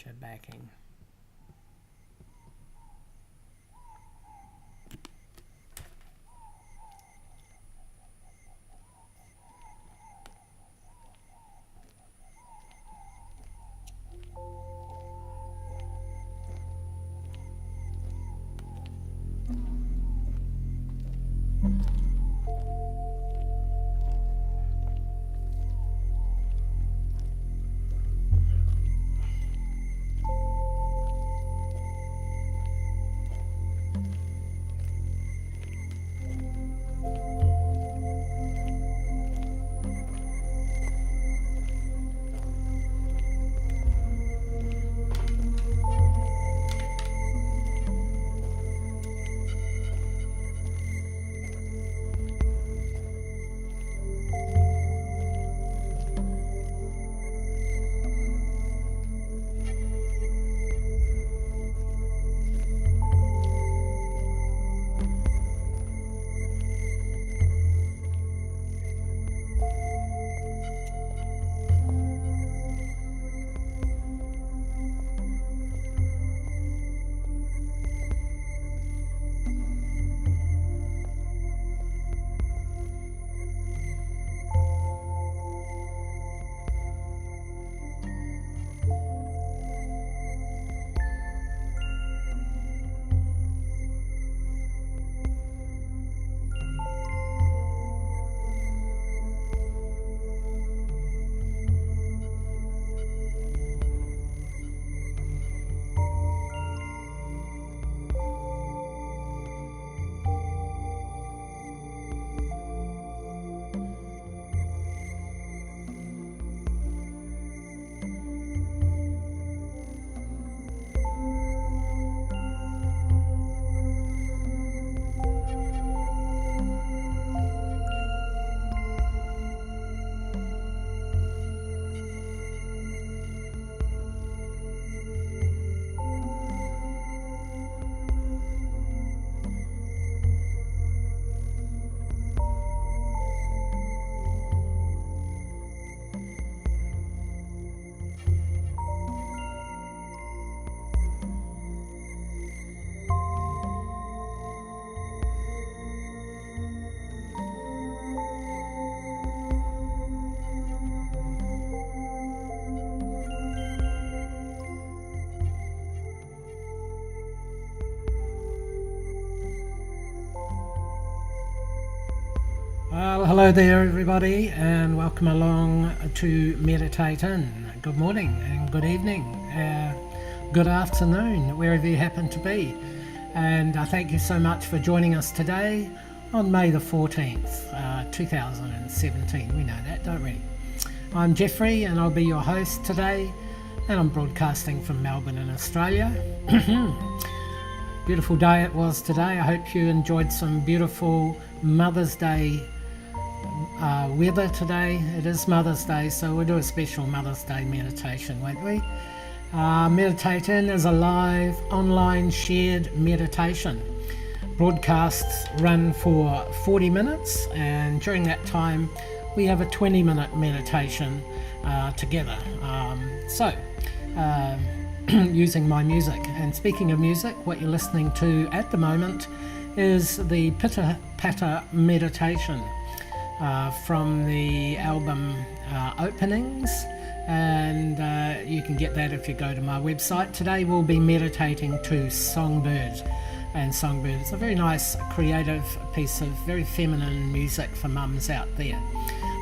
nature backing. Well, hello there everybody, and welcome along to Meditate In. Good morning and good evening, good afternoon, wherever you happen to be. And thank you so much for joining us today on May the 14th, 2017. We know that, don't we? I'm Jeffree and I'll be your host today, and I'm broadcasting from Melbourne in Australia. Beautiful day it was today. I hope you enjoyed some beautiful Mother's Day weather today. It is Mother's Day, so we'll do a special Mother's Day meditation, won't we? Meditate In is a live online shared meditation. Broadcasts run for 40 minutes, and during that time we have a 20-minute meditation together. Using my music. And speaking of music, what you're listening to at the moment is the Pitta Patta meditation from the album Openings, and you can get that if you go to my website. Today we'll be meditating to Songbird, and Songbird is a very nice creative piece of very feminine music for mums out there.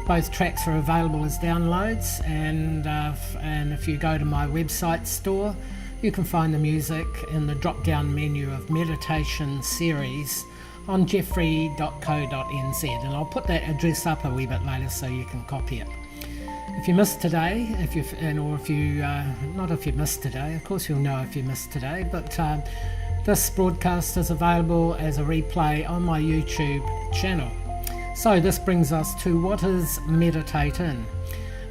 Both tracks are available as downloads, and if you go to my website store, you can find the music in the drop-down menu of meditation series on jeffree.co.nz, and I'll put that address up a wee bit later so you can copy it. If you missed today, if you missed today, of course you'll know if you missed today, but this broadcast is available as a replay on my YouTube channel. So this brings us to what is Meditate In.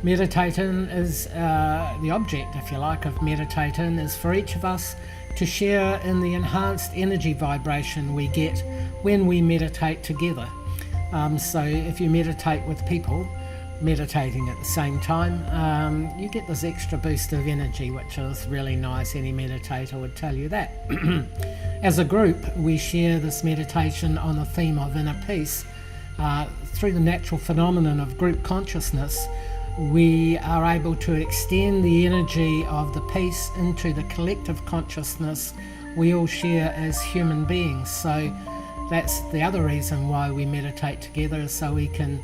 Meditate In is the object, if you like, of Meditate In is for each of us to share in the enhanced energy vibration we get when we meditate together. So if you meditate with people, meditating at the same time, you get this extra boost of energy, which is really nice. Any meditator would tell you that. As a group, we share this meditation on the theme of inner peace. Through the natural phenomenon of group consciousness, we are able to extend the energy of the peace into the collective consciousness we all share as human beings. So that's the other reason why we meditate together, is so we can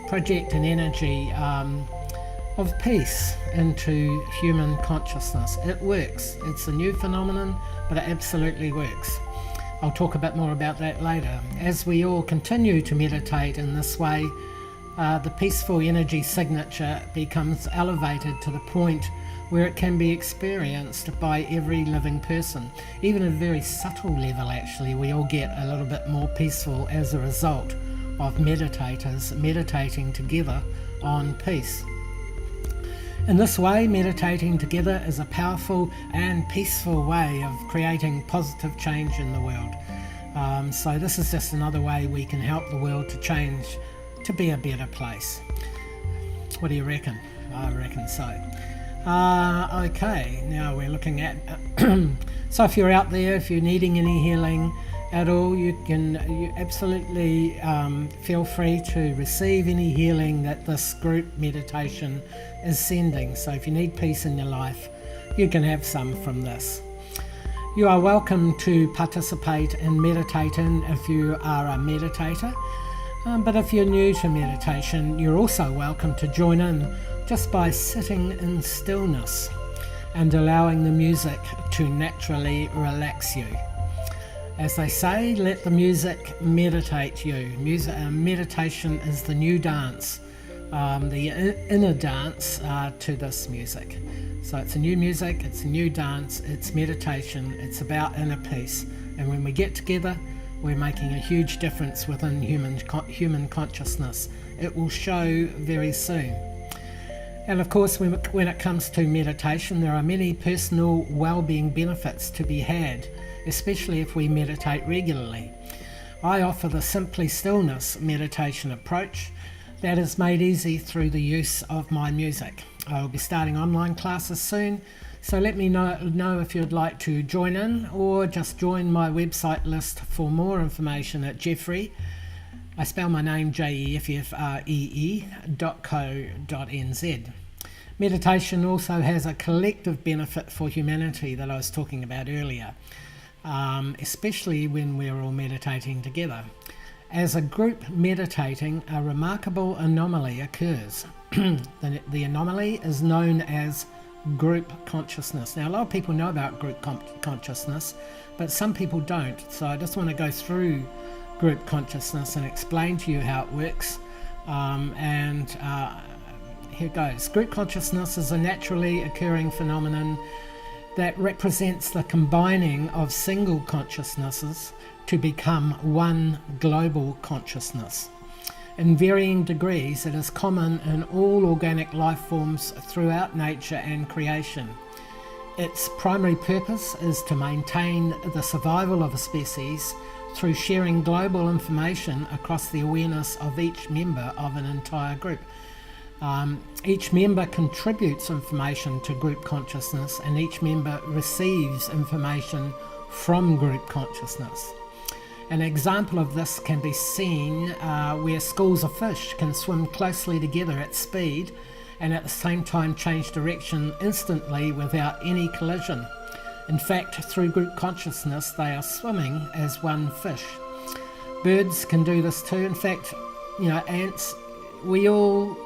project an energy of peace into human consciousness. It works. It's a new phenomenon, but it absolutely works. I'll talk a bit more about that later. As we all continue to meditate in this way, the peaceful energy signature becomes elevated to the point where it can be experienced by every living person. Even at a very subtle level, actually, we all get a little bit more peaceful as a result of meditators meditating together on peace. In this way, meditating together is a powerful and peaceful way of creating positive change in the world. So this is just another way we can help the world to change, to be a better place. What do you reckon? I reckon so. Okay, now we're looking at so if you're out there, if you're needing any healing at all, you absolutely feel free to receive any healing that this group meditation is sending. So if you need peace in your life, you can have some from this. You are welcome to participate and meditate in if you are a meditator, but if you're new to meditation, you're also welcome to join in just by sitting in stillness and allowing the music to naturally relax you. As they say, let the music meditate you. Meditation is the new dance, the inner dance to this music. So it's a new music, it's a new dance, it's meditation, it's about inner peace. And when we get together, we're making a huge difference within human consciousness. It will show very soon. And of course, when it comes to meditation, there are many personal well-being benefits to be had, especially if we meditate regularly. I offer the Simply Stillness meditation approach that is made easy through the use of my music. I will be starting online classes soon, so let me know if you'd like to join in, or just join my website list for more information at Jeffree. I spell my name jeffree.co.nz. Meditation also has a collective benefit for humanity that I was talking about earlier, especially when we're all meditating together. As a group meditating, a remarkable anomaly occurs. The anomaly is known as group consciousness. Now, a lot of people know about group consciousness, but some people don't. So I just want to go through group consciousness and explain to you how it works. Here goes. Group consciousness is a naturally occurring phenomenon that represents the combining of single consciousnesses to become one global consciousness. In varying degrees, it is common in all organic life forms throughout nature and creation. Its primary purpose is to maintain the survival of a species through sharing global information across the awareness of each member of an entire group. Each member contributes information to group consciousness, and each member receives information from group consciousness. An example of this can be seen where schools of fish can swim closely together at speed and at the same time change direction instantly without any collision. In fact, through group consciousness, they are swimming as one fish. Birds can do this too. In fact, ants, we all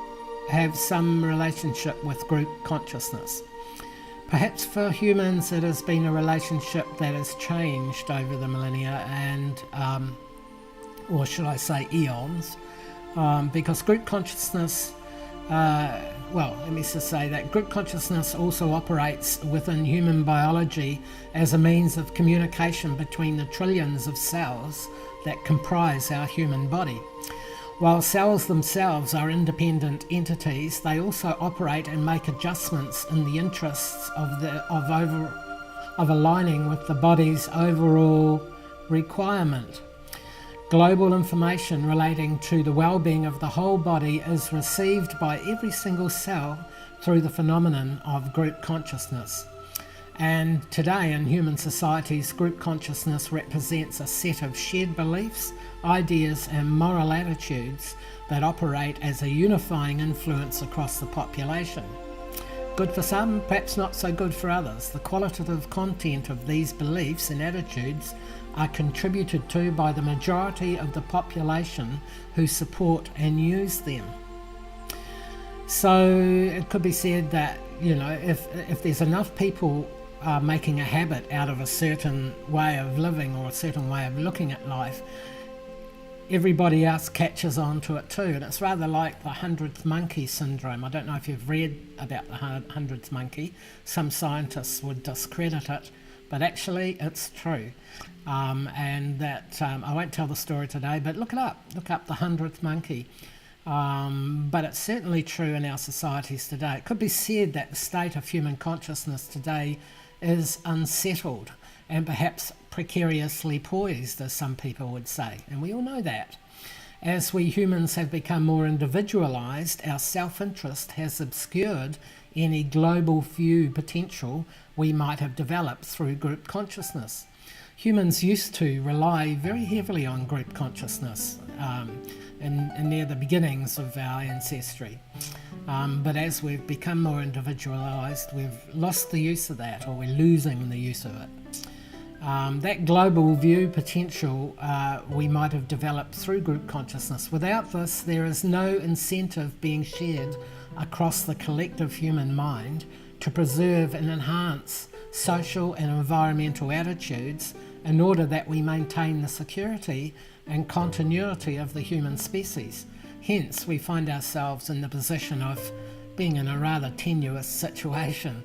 have some relationship with group consciousness. Perhaps for humans it has been a relationship that has changed over the millennia and, or should I say eons, because group consciousness, let me just say that group consciousness also operates within human biology as a means of communication between the trillions of cells that comprise our human body. While cells themselves are independent entities, they also operate and make adjustments in the interests of aligning with the body's overall requirement. Global information relating to the well-being of the whole body is received by every single cell through the phenomenon of group consciousness. And today in human societies, group consciousness represents a set of shared beliefs, ideas and moral attitudes that operate as a unifying influence across the population. Good for some, perhaps not so good for others. The qualitative content of these beliefs and attitudes are contributed to by the majority of the population who support and use them. So it could be said that, if there's enough people making a habit out of a certain way of living or a certain way of looking at life, everybody else catches on to it too. And it's rather like the 100th monkey syndrome. I don't know if you've read about the 100th monkey. Some scientists would discredit it, but actually it's true. And that I won't tell the story today, but look it up. Look up the 100th monkey. But it's certainly true in our societies today. It could be said that the state of human consciousness today is unsettled and perhaps precariously poised, as some people would say, and we all know that. As we humans have become more individualized, our self-interest has obscured any global view potential we might have developed through group consciousness. Humans used to rely very heavily on group consciousness in near the beginnings of our ancestry. But as we've become more individualized, we've lost the use of that, or we're losing the use of it. That global view potential we might have developed through group consciousness. Without this, there is no incentive being shared across the collective human mind to preserve and enhance social and environmental attitudes in order that we maintain the security and continuity of the human species. Hence, we find ourselves in the position of being in a rather tenuous situation.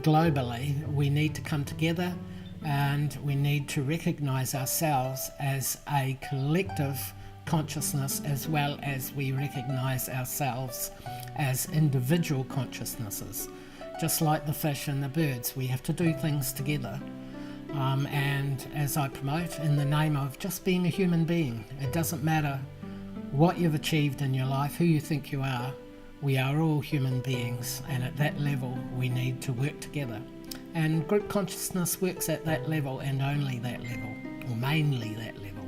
Globally, we need to come together and we need to recognize ourselves as a collective consciousness as well as we recognize ourselves as individual consciousnesses. Just like the fish and the birds, we have to do things together. And as I promote, in the name of just being a human being, it doesn't matter what you've achieved in your life, who you think you are, we are all human beings, and at that level we need to work together. And group consciousness works at that level and only that level, or mainly that level.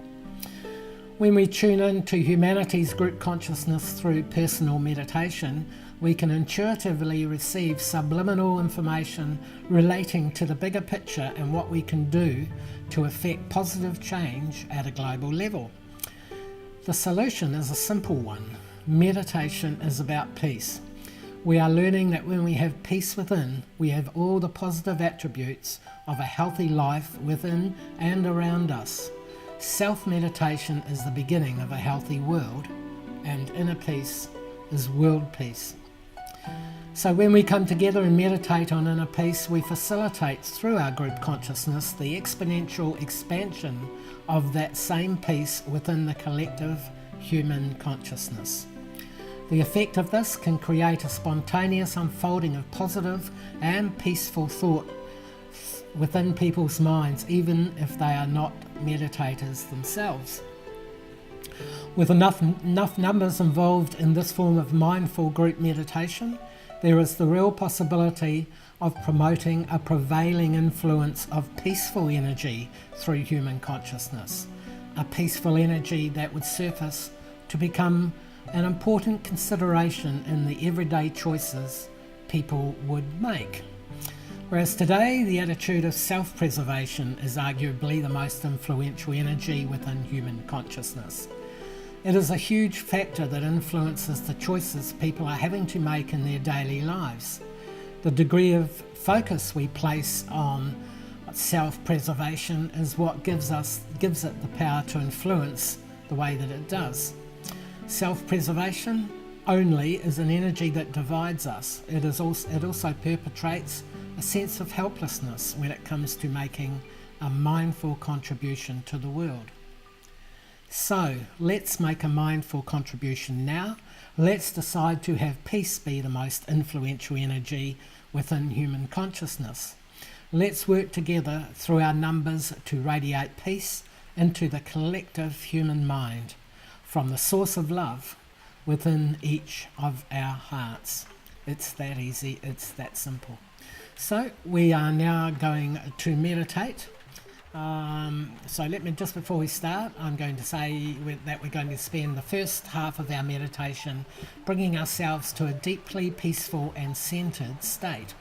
When we tune in to humanity's group consciousness through personal meditation, we can intuitively receive subliminal information relating to the bigger picture and what we can do to effect positive change at a global level. The solution is a simple one. Meditation is about peace. We are learning that when we have peace within, we have all the positive attributes of a healthy life within and around us. Self-meditation is the beginning of a healthy world, and inner peace is world peace. So when we come together and meditate on inner peace, we facilitate through our group consciousness the exponential expansion of that same peace within the collective human consciousness. The effect of this can create a spontaneous unfolding of positive and peaceful thought within people's minds, even if they are not meditators themselves. With enough numbers involved in this form of mindful group meditation, there is the real possibility of promoting a prevailing influence of peaceful energy through human consciousness, a peaceful energy that would surface to become an important consideration in the everyday choices people would make. Whereas today, the attitude of self-preservation is arguably the most influential energy within human consciousness. It is a huge factor that influences the choices people are having to make in their daily lives. The degree of focus we place on self-preservation is what gives it the power to influence the way that it does. Self-preservation only is an energy that divides us. It also perpetrates a sense of helplessness when it comes to making a mindful contribution to the world. So let's make a mindful contribution now. Let's decide to have peace be the most influential energy within human consciousness. Let's work together through our numbers to radiate peace into the collective human mind from the source of love within each of our hearts. It's that easy, it's that simple. So we are now going to meditate. So let me, just before we start, I'm going to say that we're going to spend the first half of our meditation bringing ourselves to a deeply peaceful and centered state.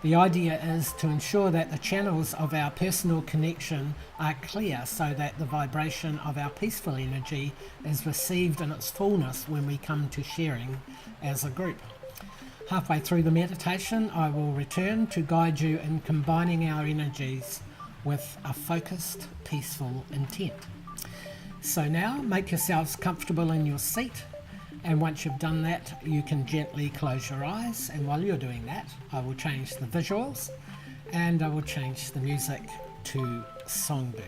The idea is to ensure that the channels of our personal connection are clear so that the vibration of our peaceful energy is received in its fullness when we come to sharing as a group. Halfway through the meditation, I will return to guide you in combining our energies with a focused, peaceful intent. So now, make yourselves comfortable in your seat, and once you've done that, you can gently close your eyes, and while you're doing that, I will change the visuals, and I will change the music to Songbird.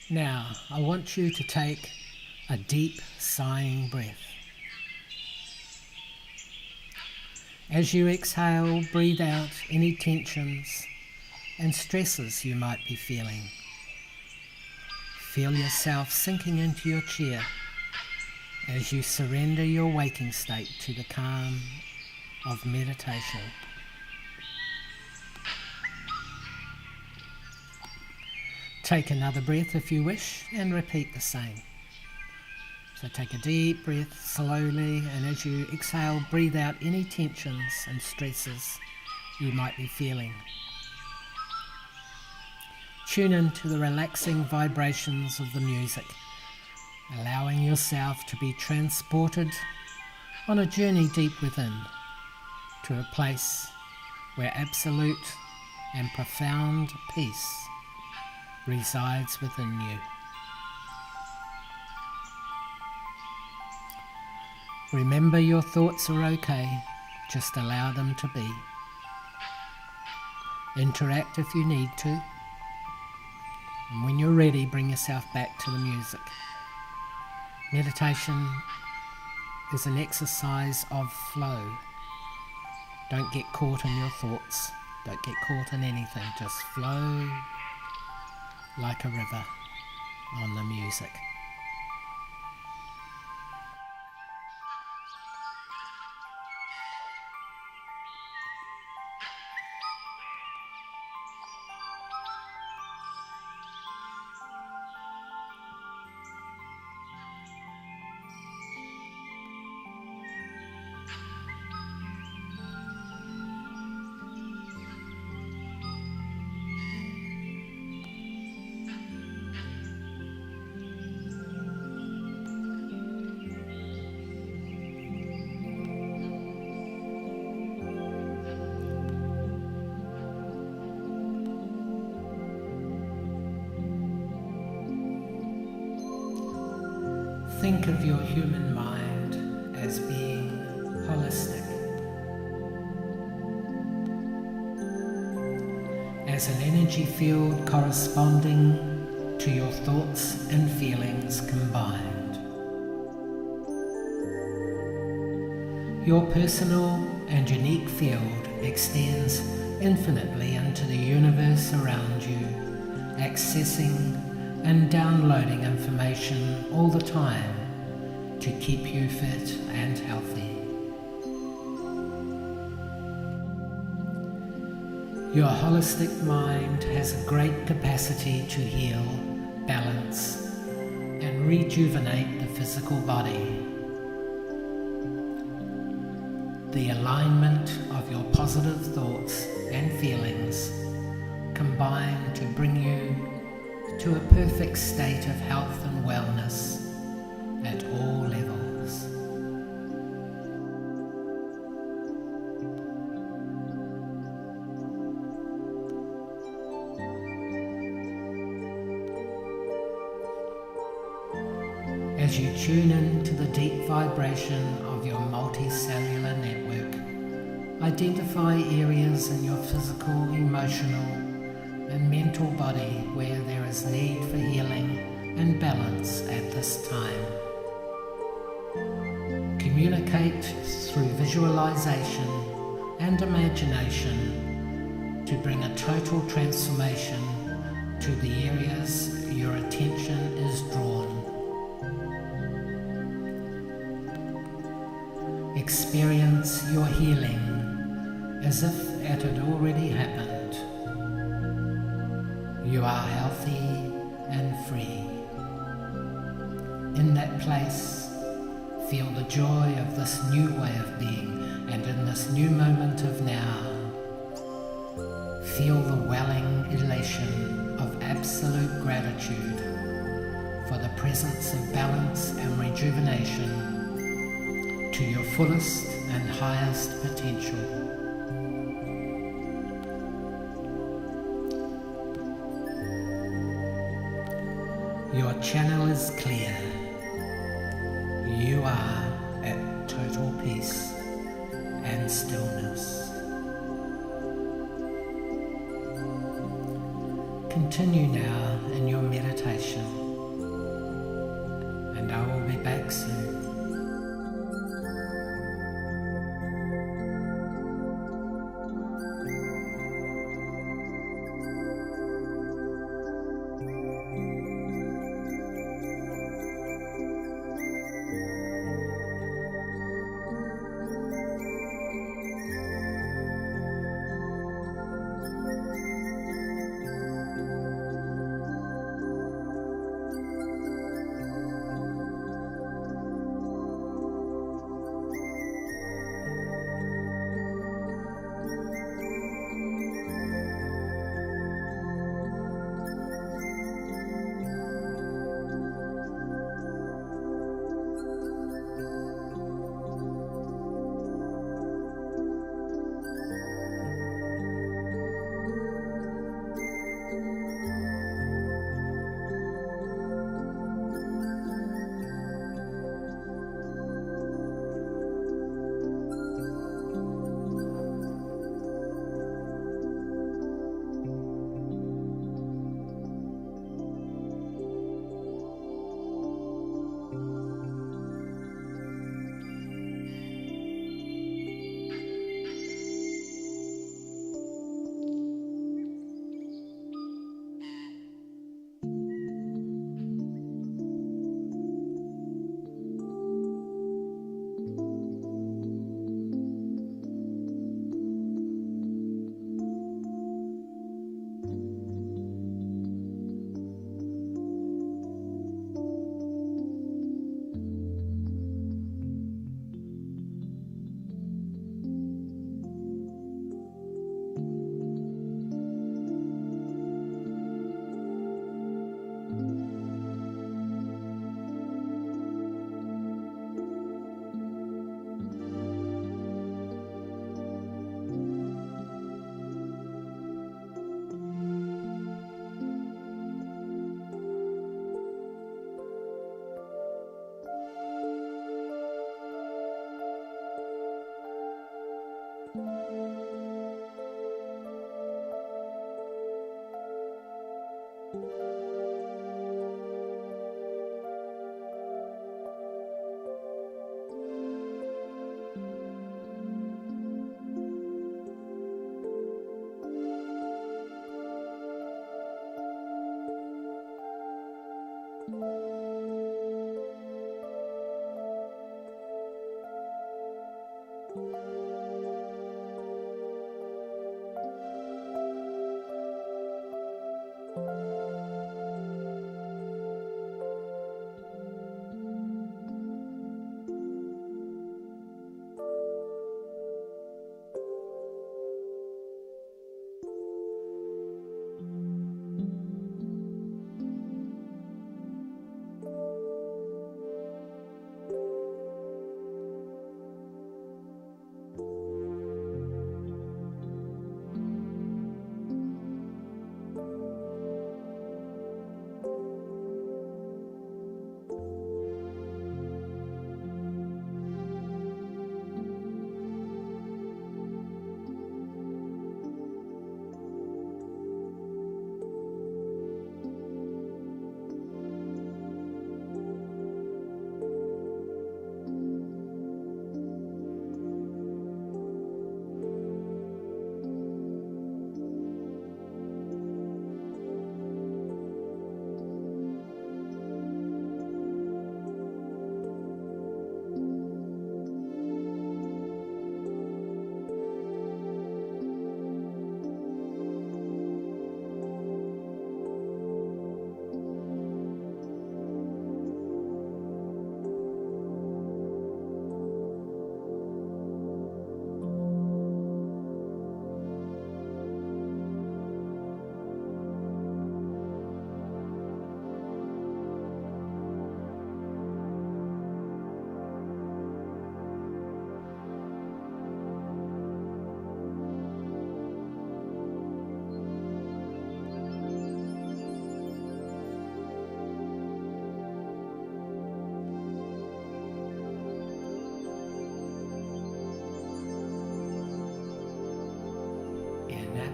Now, I want you to take a deep sighing breath. As you exhale, breathe out any tensions and stresses you might be feeling. Feel yourself sinking into your chair as you surrender your waking state to the calm of meditation. Take another breath if you wish and repeat the same. So take a deep breath slowly, and as you exhale, breathe out any tensions and stresses you might be feeling. Tune into the relaxing vibrations of the music, allowing yourself to be transported on a journey deep within to a place where absolute and profound peace resides within you. Remember, your thoughts are okay, just allow them to be. Interact if you need to, and when you're ready, bring yourself back to the music. Meditation is an exercise of flow. Don't get caught in your thoughts, don't get caught in anything, just flow like a river on the music. Think of your human mind as being holistic, as an energy field corresponding to your thoughts and feelings combined. Your personal and unique field extends infinitely into the universe around you, accessing and downloading information all the time to keep you fit and healthy. Your holistic mind has a great capacity to heal, balance, and rejuvenate the physical body. The alignment of your positive thoughts and feelings combine to bring you to a perfect state of health and wellness at all levels. as you tune in to the deep vibration of your multicellular network. Identify areas in your physical, emotional, and mental body where there is need for healing and balance at this time. Communicate through visualization and imagination to bring a total transformation to the areas your attention is drawn. Experience your healing as if it had already happened. You are healthy and free. In that place, feel the joy of this new way of being, and in this new moment of now, feel the welling elation of absolute gratitude for the presence of balance and rejuvenation to your fullest and highest potential. Your channel is clear. You are at total peace and stillness. Continue now in your meditation, and I will be back soon.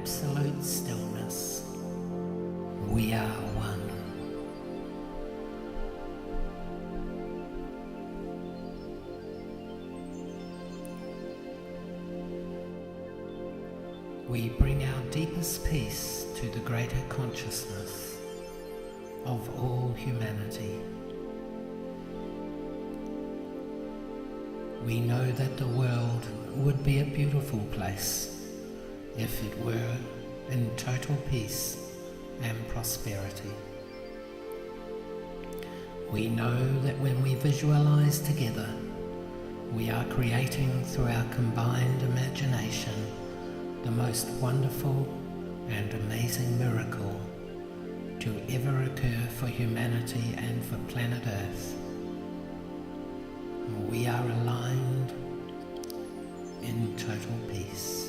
absolute stillness, we are one. We bring our deepest peace to the greater consciousness of all humanity. We know that the world would be a beautiful place if it were in total peace and prosperity. We know that when we visualize together, we are creating through our combined imagination the most wonderful and amazing miracle to ever occur for humanity and for planet Earth. We are aligned in total peace.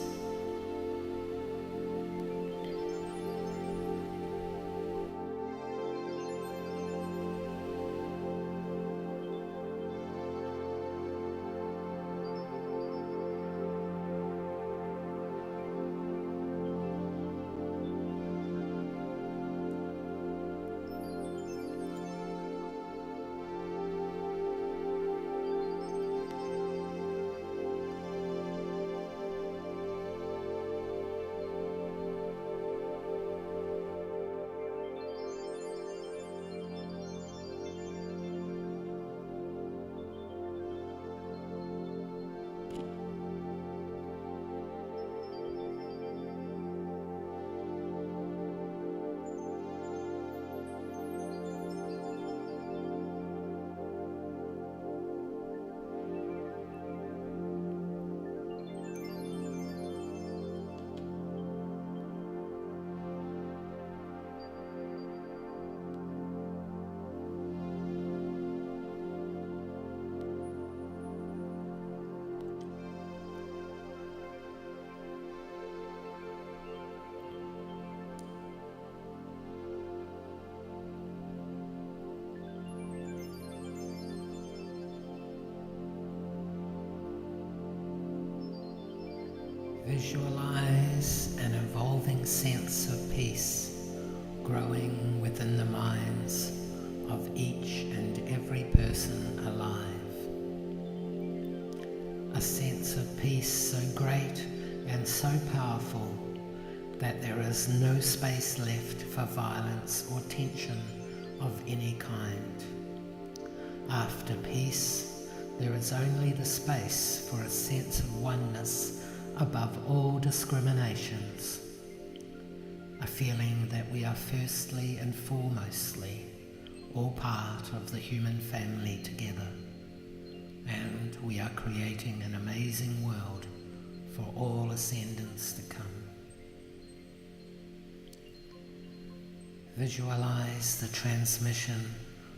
Visualize an evolving sense of peace growing within the minds of each and every person alive. A sense of peace so great and so powerful that there is no space left for violence or tension of any kind. After peace, there is only the space for a sense of oneness above all discriminations, a feeling that we are firstly and foremostly all part of the human family together, and we are creating an amazing world for all ascendants to come. Visualize the transmission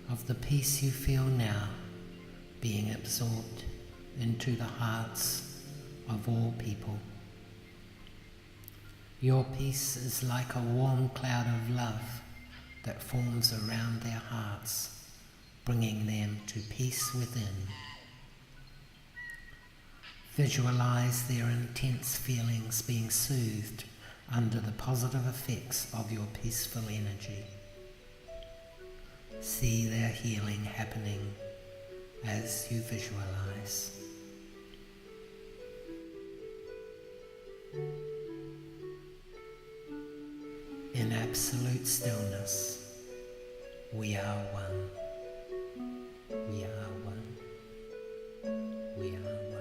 of the peace you feel now being absorbed into the hearts of all people. Your peace is like a warm cloud of love that forms around their hearts, bringing them to peace within. Visualize their intense feelings being soothed under the positive effects of your peaceful energy. See their healing happening as you visualize. In absolute stillness, we are one. We are one. We are one.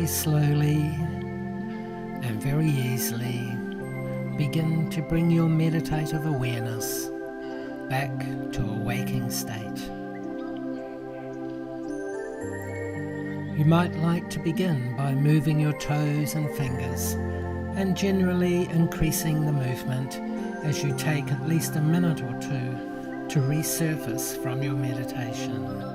very slowly and very easily begin to bring your meditative awareness back to a waking state. You might like to begin by moving your toes and fingers and generally increasing the movement as you take at least a minute or two to resurface from your meditation.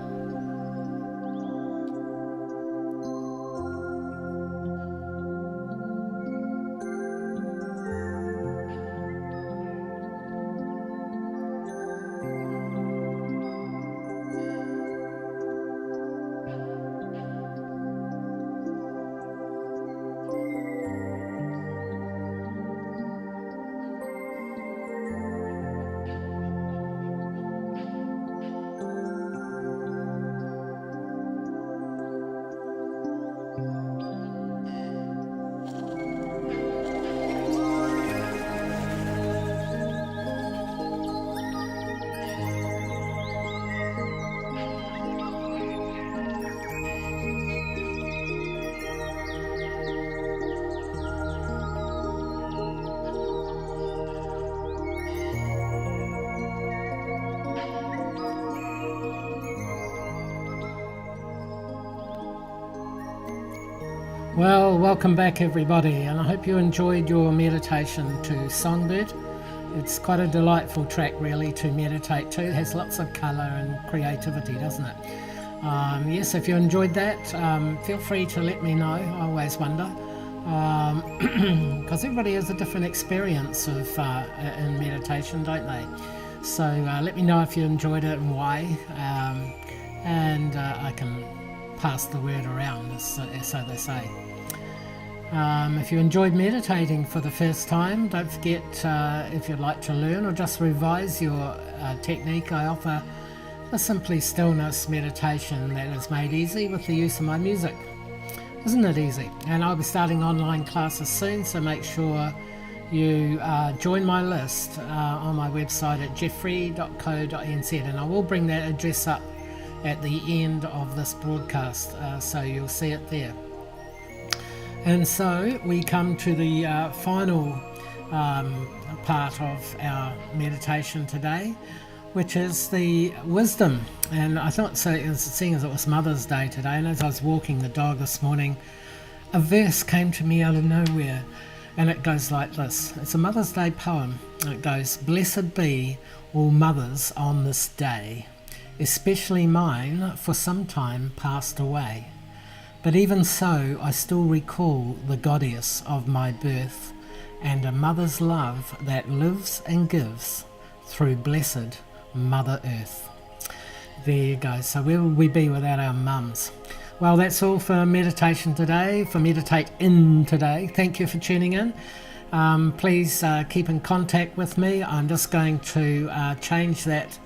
Well, welcome back everybody, and I hope you enjoyed your meditation to Songbird. It's quite a delightful track really to meditate to. It has lots of colour and creativity, doesn't it? Yes, if you enjoyed that, feel free to let me know. I always wonder, because everybody has a different experience of in meditation, don't they? So let me know if you enjoyed it and why, and I can pass the word around, as so they say. If you enjoyed meditating for the first time, don't forget, if you'd like to learn or just revise your technique, I offer a simply stillness meditation that is made easy with the use of my music. Isn't it easy? And I'll be starting online classes soon, so make sure you join my list on my website at jeffree.co.nz, and I will bring that address up at the end of this broadcast, so you'll see it there. And so we come to the final part of our meditation today, which is the wisdom. And I thought, so seeing as it was Mother's Day today, and as I was walking the dog this morning, a verse came to me out of nowhere, and it goes like this. It's a Mother's Day poem. It goes, "Blessed be all mothers on this day, especially mine, for some time passed away. But even so, I still recall the goddess of my birth, and a mother's love that lives and gives through blessed Mother Earth." There you go. So where would we be without our mums? Well, that's all for meditation today, for Meditate In today. Thank you for tuning in. Please keep in contact with me. I'm just going to change that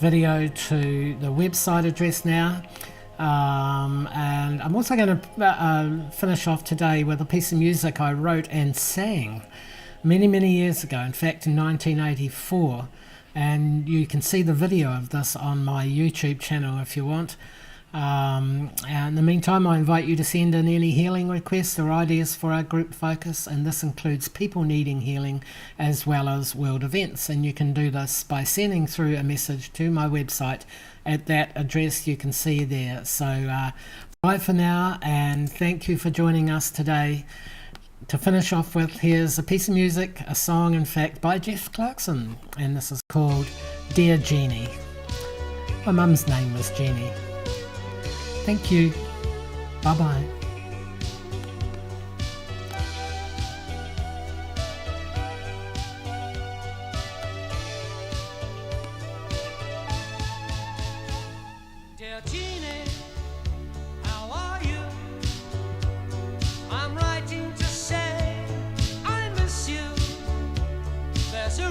video to the website address now. And I'm also going to finish off today with a piece of music I wrote and sang many years ago, in fact in 1984, and you can see the video of this on my YouTube channel if you want. And in the meantime, I invite you to send in any healing requests or ideas for our group focus, and this includes people needing healing as well as world events, and you can do this by sending through a message to my website at that address you can see there. So bye for now, and thank you for joining us today. To finish off with, here's a piece of music, a song in fact, by Jeffree Clarkson, and this is called Dear Jeannie. My mum's name was Jeannie. Thank you. Bye-bye. Dear Jeannie, how are you? I'm writing to say I miss you. There's a